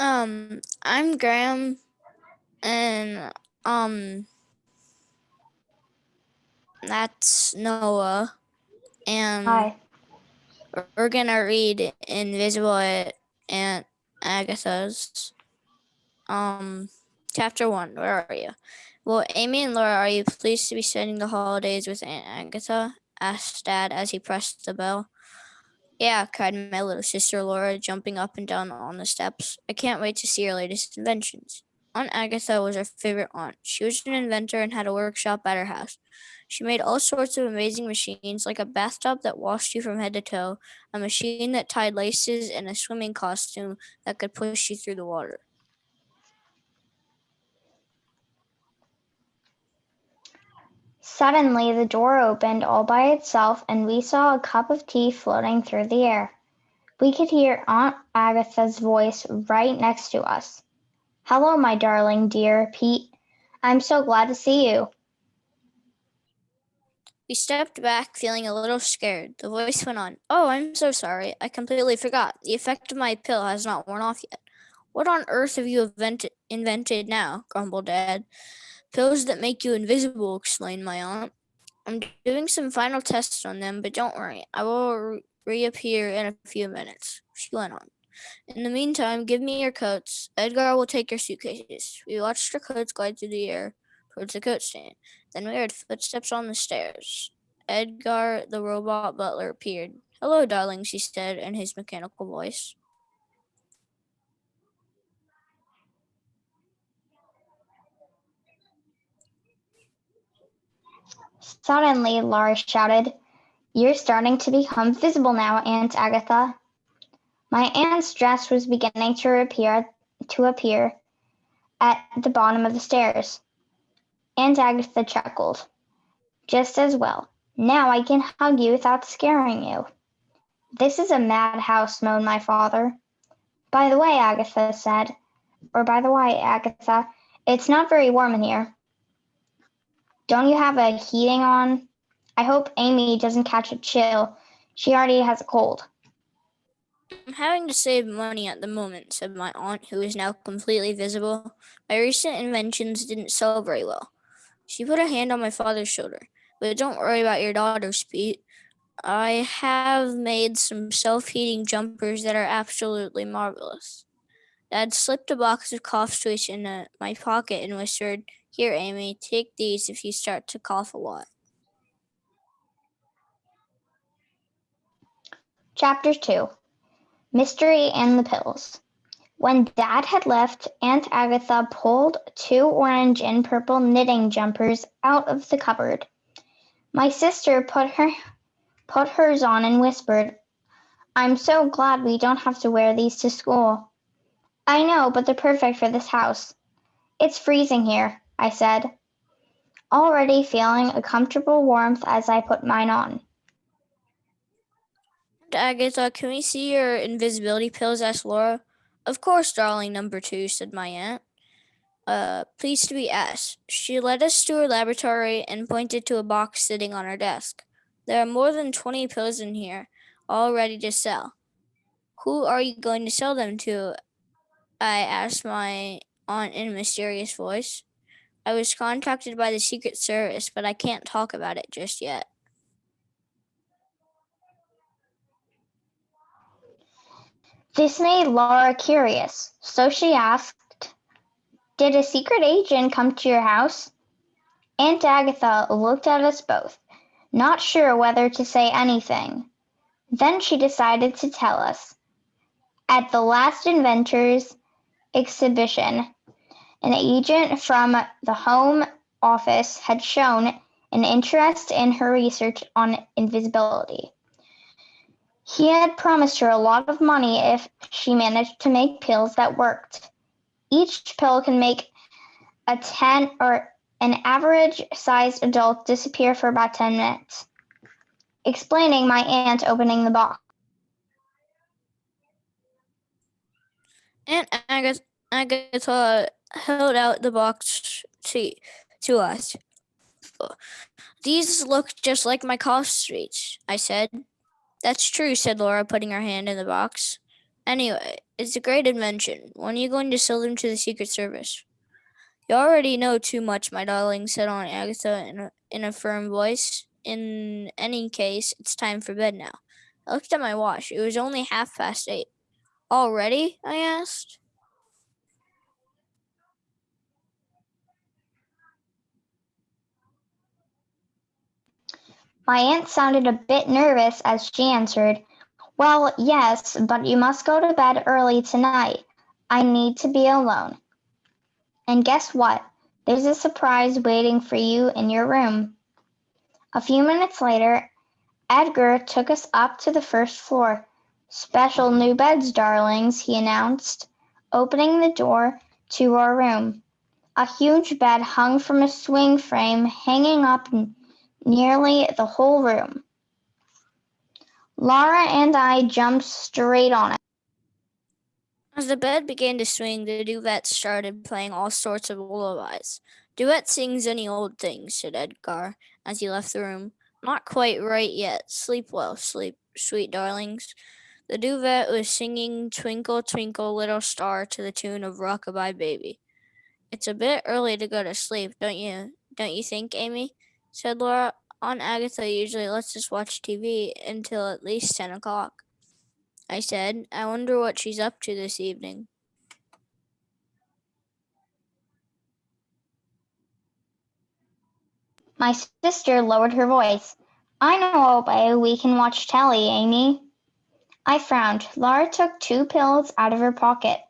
I'm Graham, and that's Noah, and Hi. we're gonna read Invisible at Aunt Agatha's. Chapter 1. Where are you? Well, Amy and Laura, are you pleased to be spending the holidays with Aunt Agatha? Asked Dad as he pressed the bell. Yeah, cried my little sister Laura, jumping up and down on the steps. I can't wait to see your latest inventions. Aunt Agatha was our favorite aunt. She was an inventor and had a workshop at her house. She made all sorts of amazing machines, like a bathtub that washed you from head to toe, a machine that tied laces, and a swimming costume that could push you through the water. Suddenly, the door opened all by itself, and we saw a cup of tea floating through the air. We could hear Aunt Agatha's voice right next to us. Hello, my darling dear Pete. I'm so glad to see you. We stepped back, feeling a little scared. The voice went on. Oh, I'm so sorry. I completely forgot. The effect of my pill has not worn off yet. What on earth have you invented now? Grumbled Dad. Pills that make you invisible, explained my aunt. I'm doing some final tests on them, but don't worry. I will reappear in a few minutes. She went on. In the meantime, give me your coats. Edgar will take your suitcases. We watched our coats glide through the air towards the coat stand. Then we heard footsteps on the stairs. Edgar, the robot butler, appeared. Hello, darling, she said in his mechanical voice. Suddenly, Laura shouted, You're starting to become visible now, Aunt Agatha. My aunt's dress was beginning to appear at the bottom of the stairs. Aunt Agatha chuckled. Just as well. Now I can hug you without scaring you. This is a madhouse, moaned my father. By the way, Agatha, it's not very warm in here. Don't you have a heating on? I hope Amy doesn't catch a chill. She already has a cold. I'm having to save money at the moment, said my aunt, who is now completely visible. My recent inventions didn't sell very well. She put a hand on my father's shoulder. But don't worry about your daughters, Pete. I have made some self-heating jumpers that are absolutely marvelous. Dad slipped a box of cough sweets in my pocket and whispered, Here, Amy, take these if you start to cough a lot. Chapter 2. Mystery and the Pills. When Dad had left, Aunt Agatha pulled 2 orange and purple knitting jumpers out of the cupboard. My sister put hers on and whispered, I'm so glad we don't have to wear these to school. I know, but they're perfect for this house. It's freezing here, I said, already feeling a comfortable warmth as I put mine on. Agatha, can we see your invisibility pills? Asked Laura. Of course, darling number 2, said my aunt. Pleased to be asked. She led us to her laboratory and pointed to a box sitting on her desk. There are more than 20 pills in here, all ready to sell. Who are you going to sell them to? I asked my aunt in a mysterious voice. I was contacted by the Secret Service, but I can't talk about it just yet. This made Laura curious, so she asked, Did a secret agent come to your house? Aunt Agatha looked at us both, not sure whether to say anything. Then she decided to tell us. At the last Inventors exhibition, an agent from the Home Office had shown an interest in her research on invisibility. He had promised her a lot of money if she managed to make pills that worked. Each pill can make an average-sized adult disappear for about 10 minutes, explaining my aunt opening the box. Aunt Agatha held out the box to us. These look just like my cough sweets, I said. That's true, said Laura, putting her hand in the box. Anyway, it's a great invention. When are you going to sell them to the Secret Service? You already know too much, my darling, said Aunt Agatha in a firm voice. In any case, it's time for bed now. I looked at my watch. It was only 8:30. Already? I asked. My aunt sounded a bit nervous as she answered, "Well, yes, but you must go to bed early tonight. I need to be alone. And guess what? There's a surprise waiting for you in your room." A few minutes later, Edgar took us up to the first floor. "Special new beds, darlings," he announced, opening the door to our room. A huge bed hung from a swing frame, hanging up nearly the whole room. Laura and I jumped straight on it. As the bed began to swing, the duvet started playing all sorts of lullabies. Duet sings any old thing, said Edgar as he left the room. Not quite right yet. Sleep well, sleep, sweet darlings. The duvet was singing Twinkle, Twinkle, Little Star to the tune of Rockabye Baby. It's a bit early to go to sleep, don't you think, Amy? Said Laura. Aunt Agatha usually lets us watch TV until at least 10 o'clock. I said, I wonder what she's up to this evening. My sister lowered her voice. "I know a way we can watch telly, Amy." I frowned. Laura took 2 pills out of her pocket.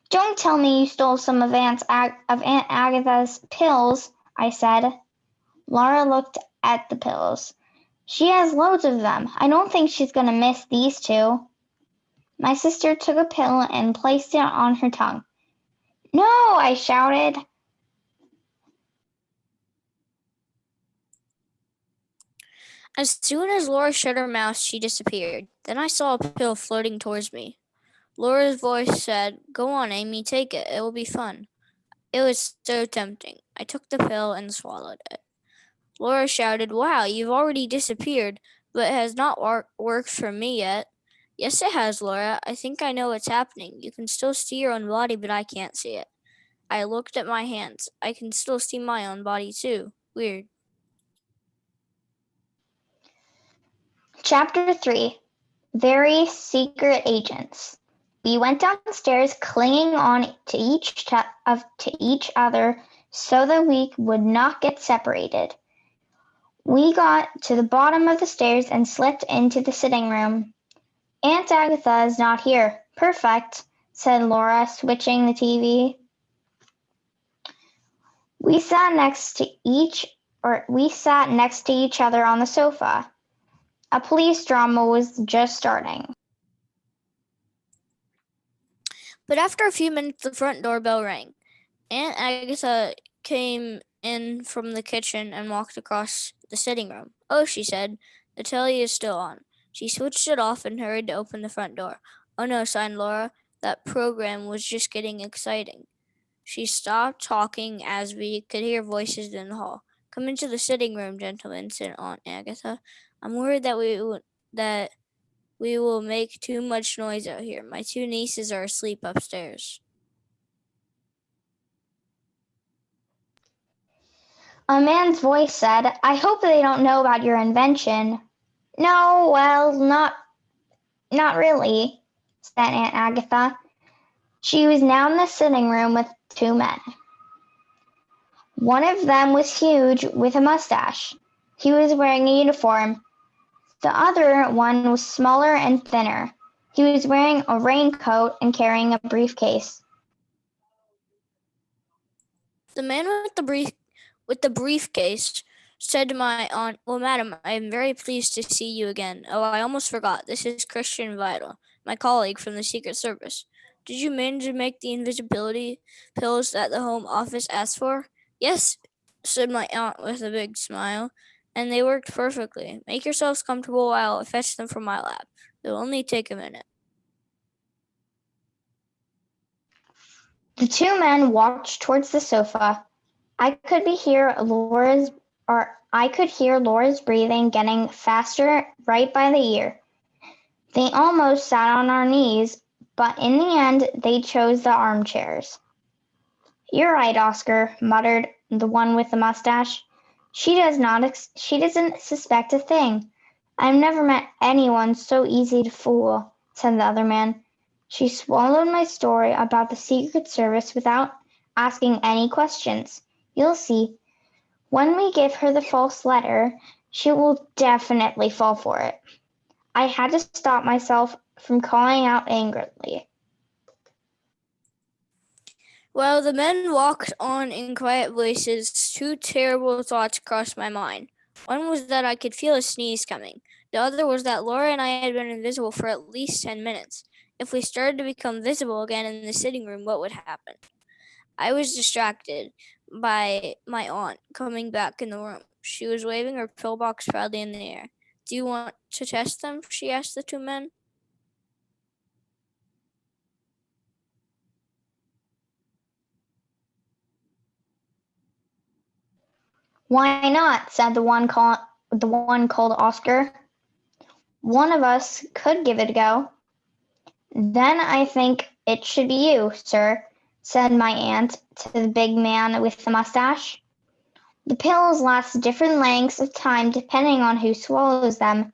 "Don't tell me you stole some of Aunt Agatha's pills," I said. Laura looked at the pills. "She has loads of them. I don't think she's going to miss these two." My sister took a pill and placed it on her tongue. "No!" I shouted. As soon as Laura shut her mouth, she disappeared. Then I saw a pill floating towards me. Laura's voice said, Go on, Amy, take it. It will be fun. It was so tempting. I took the pill and swallowed it. Laura shouted, Wow, you've already disappeared, but it has not worked for me yet. Yes, it has, Laura. I think I know what's happening. You can still see your own body, but I can't see it. I looked at my hands. I can still see my own body, too. Weird. Chapter 3: Very Secret Agents. We went downstairs, clinging on to each other so that we would not get separated. We got to the bottom of the stairs and slipped into the sitting room. "Aunt Agatha is not here." "Perfect," said Laura, switching the TV. We sat next to each other on the sofa. A police drama was just starting. But after a few minutes, the front doorbell rang. Aunt Agatha came in from the kitchen and walked across the sitting room. Oh, she said, the telly is still on. She switched it off and hurried to open the front door. Oh no, sighed Laura. That program was just getting exciting. She stopped talking as we could hear voices in the hall. Come into the sitting room, gentlemen, said Aunt Agatha. I'm worried that we will make too much noise out here. My two nieces are asleep upstairs. A man's voice said, "I hope they don't know about your invention." "No, well, not really," said Aunt Agatha. She was now in the sitting room with 2 men. One of them was huge, with a mustache. He was wearing a uniform. The other one was smaller and thinner. He was wearing a raincoat and carrying a briefcase. The man with the briefcase said to my aunt, Well, madam, I am very pleased to see you again. Oh, I almost forgot. This is Christian Vital, my colleague from the Secret Service. Did you manage to make the invisibility pills that the Home Office asked for? Yes, said my aunt with a big smile, and they worked perfectly. Make yourselves comfortable while I fetch them from my lab. It will only take a minute. The 2 men walked towards the sofa. I could hear Laura's breathing getting faster right by the ear. They almost sat on our knees, but in the end they chose the armchairs. "You're right, Oscar," muttered the one with the mustache. She doesn't suspect a thing. I've never met anyone so easy to fool," said the other man. "She swallowed my story about the Secret Service without asking any questions. You'll see. When we give her the false letter, she will definitely fall for it." I had to stop myself from calling out angrily. While the men walked on in quiet voices, two terrible thoughts crossed my mind. One was that I could feel a sneeze coming. The other was that Laura and I had been invisible for at least 10 minutes. If we started to become visible again in the sitting room, what would happen? I was distracted by my aunt coming back in the room. She was waving her pillbox proudly in the air. "Do you want to test them?" she asked the two men. "Why not?" said the one called Oscar. "One of us could give it a go." "Then I think it should be you, sir," said my aunt to the big man with the mustache. "The pills last different lengths of time depending on who swallows them.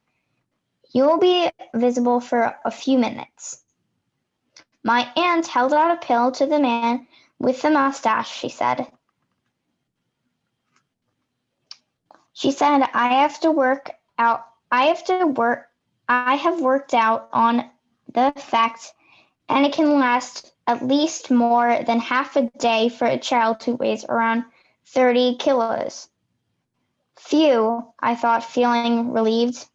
You will be visible for a few minutes." My aunt held out a pill to the man with the mustache. She said, I have worked out on the effect, and it can last at least more than half a day for a child who weighs around 30 kilos. Phew, I thought, feeling relieved.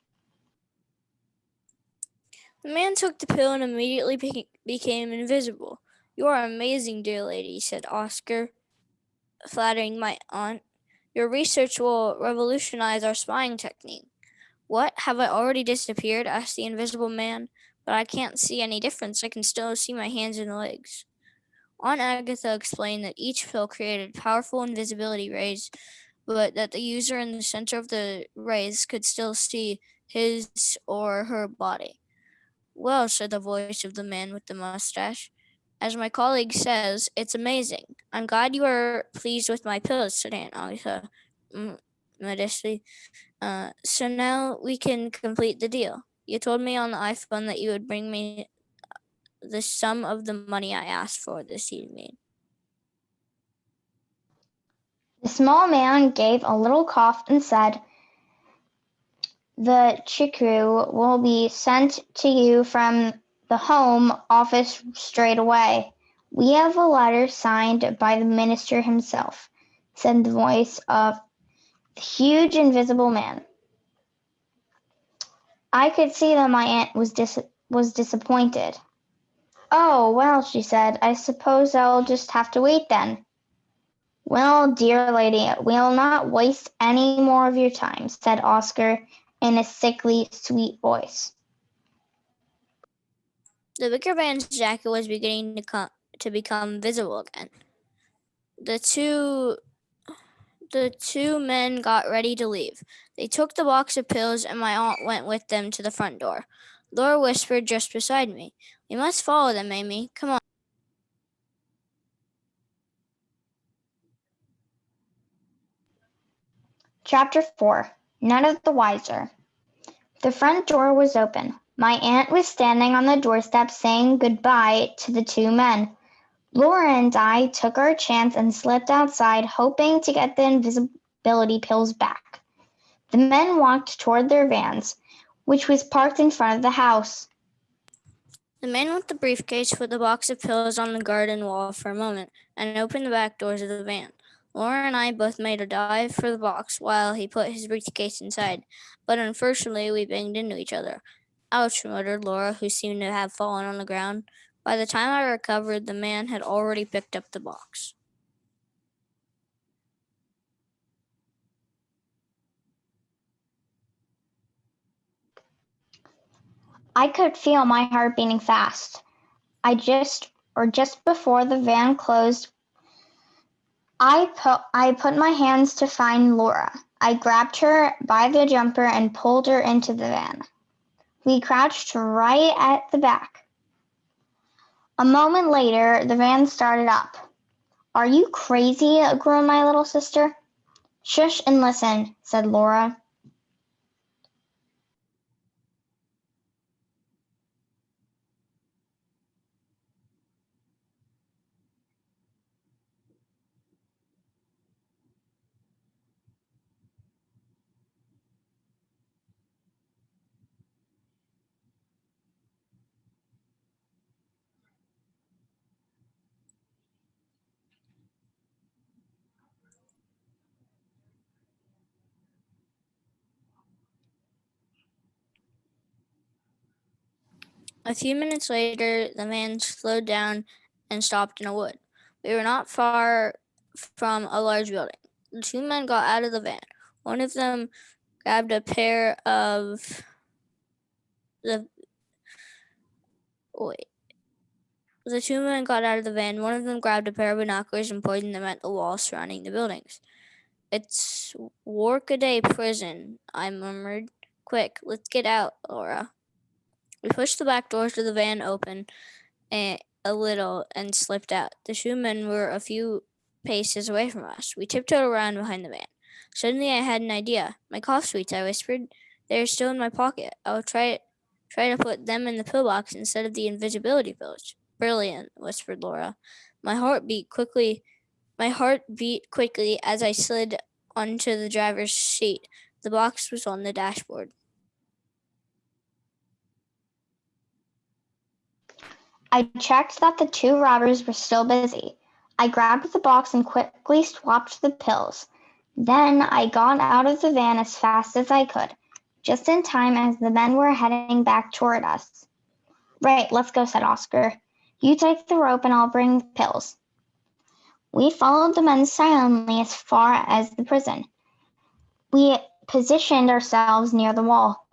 The man took the pill and immediately became invisible. "You are amazing, dear lady," said Oscar, flattering my aunt. "Your research will revolutionize our spying technique." "What? Have I already disappeared?" asked the invisible man. "But I can't see any difference. I can still see my hands and legs." Aunt Agatha explained that each pill created powerful invisibility rays, but that the user in the center of the rays could still see his or her body. "Well," said the voice of the man with the mustache, "as my colleague says, it's amazing. I'm glad you are pleased with my pills," said Aunt Agatha modestly. "So now we can complete the deal. You told me on the iPhone that you would bring me the sum of the money I asked for this evening." The small man gave a little cough and said, "The check will be sent to you from the Home Office straight away. We have a letter signed by the minister himself," said the voice of the huge invisible man. I could see that my aunt was disappointed. "Oh, well," she said, "I suppose I'll just have to wait then." "Well, dear lady, we'll not waste any more of your time," said Oscar in a sickly, sweet voice. The bigger man's jacket was beginning to become visible again. The two the two men got ready to leave. They took the box of pills, and my aunt went with them to the front door. Laura whispered just beside me, "We must follow them, Amy. Come on." Chapter 4. None of the wiser. The front door was open. My aunt was standing on the doorstep saying goodbye to the two men. Laura and I took our chance and slipped outside, hoping to get the invisibility pills back. The men walked toward their vans, which was parked in front of the house. The man with the briefcase put the box of pills on the garden wall for a moment and opened the back doors of the van. Laura and I both made a dive for the box while he put his briefcase inside, but unfortunately we banged into each other. "Ouch," muttered Laura, who seemed to have fallen on the ground. By the time I recovered, the man had already picked up the box. I could feel my heart beating fast. Just before the van closed, I put my hands to find Laura. I grabbed her by the jumper and pulled her into the van. We crouched right at the back. A moment later, the van started up. Are you crazy? Groaned my little sister. Shush and listen, said Laura. A few minutes later, the van slowed down and stopped in a wood. We were not far from a large building. The two men got out of the van. One of them grabbed a pair of the wait. The two men got out of the van. One of them grabbed a pair of binoculars and pointed them at the walls surrounding the buildings. It's Workaday Prison, I murmured. Quick, let's get out, Laura. We pushed the back doors of the van open a little and slipped out. The two men were a few paces away from us. We tiptoed around behind the van. Suddenly I had an idea. My cough sweets, I whispered. They're still in my pocket. I'll try to put them in the pillbox instead of the invisibility pills. Brilliant, whispered Laura. My heart beat quickly as I slid onto the driver's seat. The box was on the dashboard. I checked that the two robbers were still busy. I grabbed the box and quickly swapped the pills. Then I got out of the van as fast as I could, just in time as the men were heading back toward us. Right, let's go, said Oscar. You take the rope and I'll bring the pills. We followed the men silently as far as the prison. We positioned ourselves near the wall.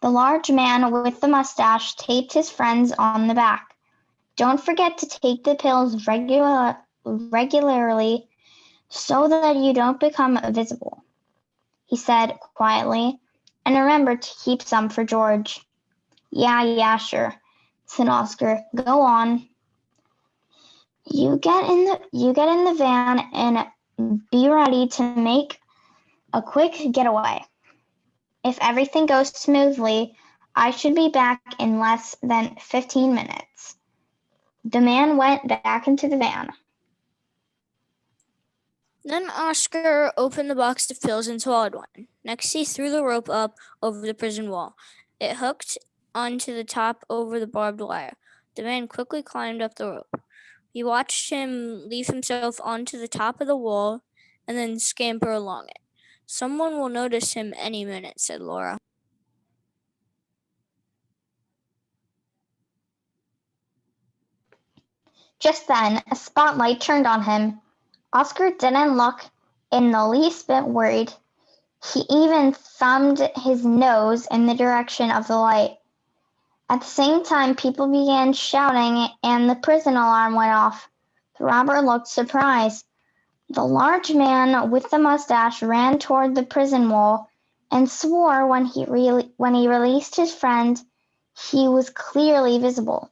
The large man with the mustache taped his friends on the back. Don't forget to take the pills regularly so that you don't become visible, he said quietly, and remember to keep some for George. Yeah, sure, said Oscar. Go on. You get in the van and be ready to make a quick getaway. If everything goes smoothly, I should be back in less than 15 minutes. The man went back into the van. Then Oscar opened the box of pills and swallowed one. Next, he threw the rope up over the prison wall. It hooked onto the top over the barbed wire. The man quickly climbed up the rope. We watched him leave himself onto the top of the wall and then scamper along it. Someone will notice him any minute, said Laura. Just then, a spotlight turned on him. Oscar didn't look in the least bit worried. He even thumbed his nose in the direction of the light. At the same time, people began shouting and the prison alarm went off. The robber looked surprised. The large man with the mustache ran toward the prison wall and swore when he released his friend, he was clearly visible.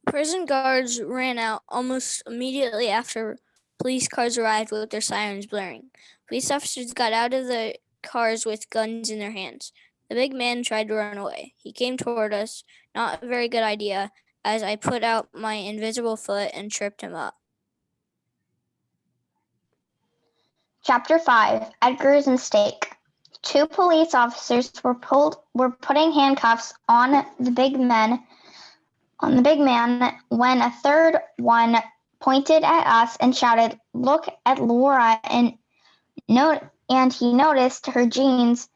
Prison guards ran out almost immediately after police cars arrived with their sirens blaring. Police officers got out of the cars with guns in their hands. The big man tried to run away. He came toward us, not a very good idea, as I put out my invisible foot and tripped him up. Chapter 5, Edgar's Mistake. Two police officers were putting handcuffs on the big man when a third one pointed at us and shouted, "Look at Laura," and he noticed her jeans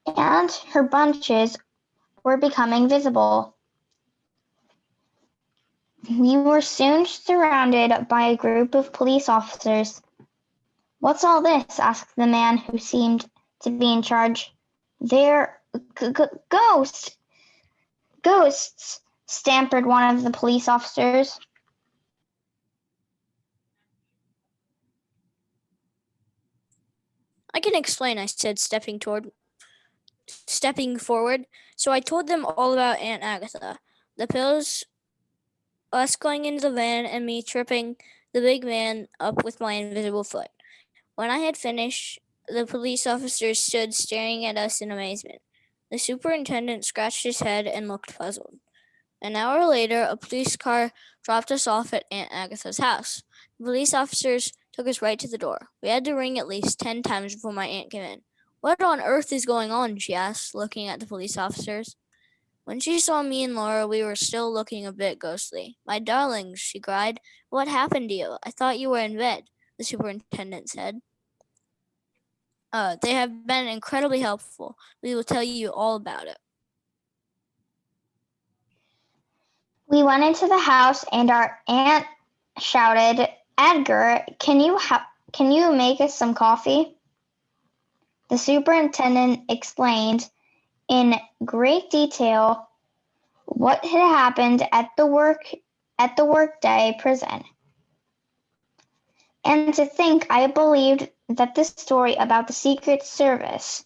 and her bunches were becoming visible. We were soon surrounded by a group of police officers. "What's all this?" asked the man who seemed to be in charge. "They're ghosts!" "Ghosts!" stammered one of the police officers. I can explain, I said, stepping forward. So I told them all about Aunt Agatha. The pills, us going into the van, and me tripping the big man up with my invisible foot. When I had finished, the police officers stood staring at us in amazement. The superintendent scratched his head and looked puzzled. An hour later, a police car dropped us off at Aunt Agatha's house. The police officers took us right to the door. We had to ring at least 10 times before my aunt came in. What on earth is going on? She asked, looking at the police officers. When she saw me and Laura, we were still looking a bit ghostly. My darlings, she cried, what happened to you? I thought you were in bed, the superintendent said. They have been incredibly helpful. We will tell you all about it. We went into the house and our aunt shouted, Edgar, can you make us some coffee? The superintendent explained in great detail what had happened at the workday prison. And to think I believed that this story about the Secret Service,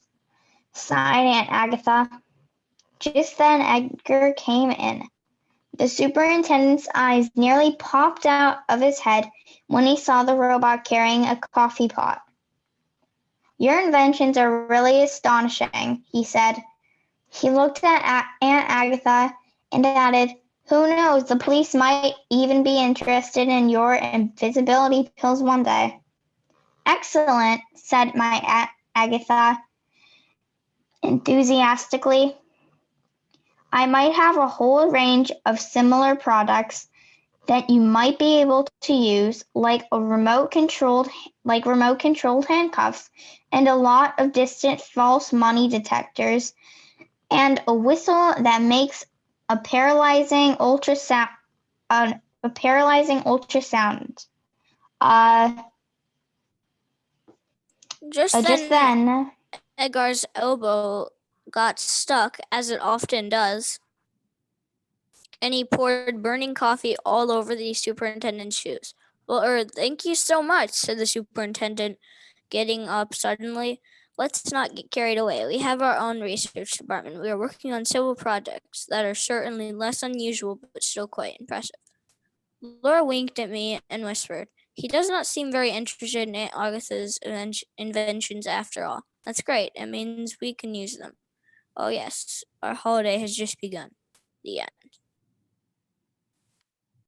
sighed Aunt Agatha. Just then Edgar came in. The superintendent's eyes nearly popped out of his head when he saw the robot carrying a coffee pot. Your inventions are really astonishing, he said. He looked at Aunt Agatha and added, who knows, the police might even be interested in your invisibility pills one day. Excellent, said my Aunt Agatha enthusiastically. I might have a whole range of similar products that you might be able to use, like remote controlled handcuffs, and a lot of distant false money detectors, and a whistle that makes a paralyzing ultrasound. Just Just then, then, Edgar's elbow got stuck, as it often does, and he poured burning coffee all over the superintendent's shoes. Well, thank you so much, said the superintendent, getting up suddenly. Let's not get carried away. We have our own research department. We are working on several projects that are certainly less unusual, but still quite impressive. Laura winked at me and whispered, he does not seem very interested in Aunt Agatha's inventions after all. That's great. It means we can use them. Oh yes, our holiday has just begun. The end.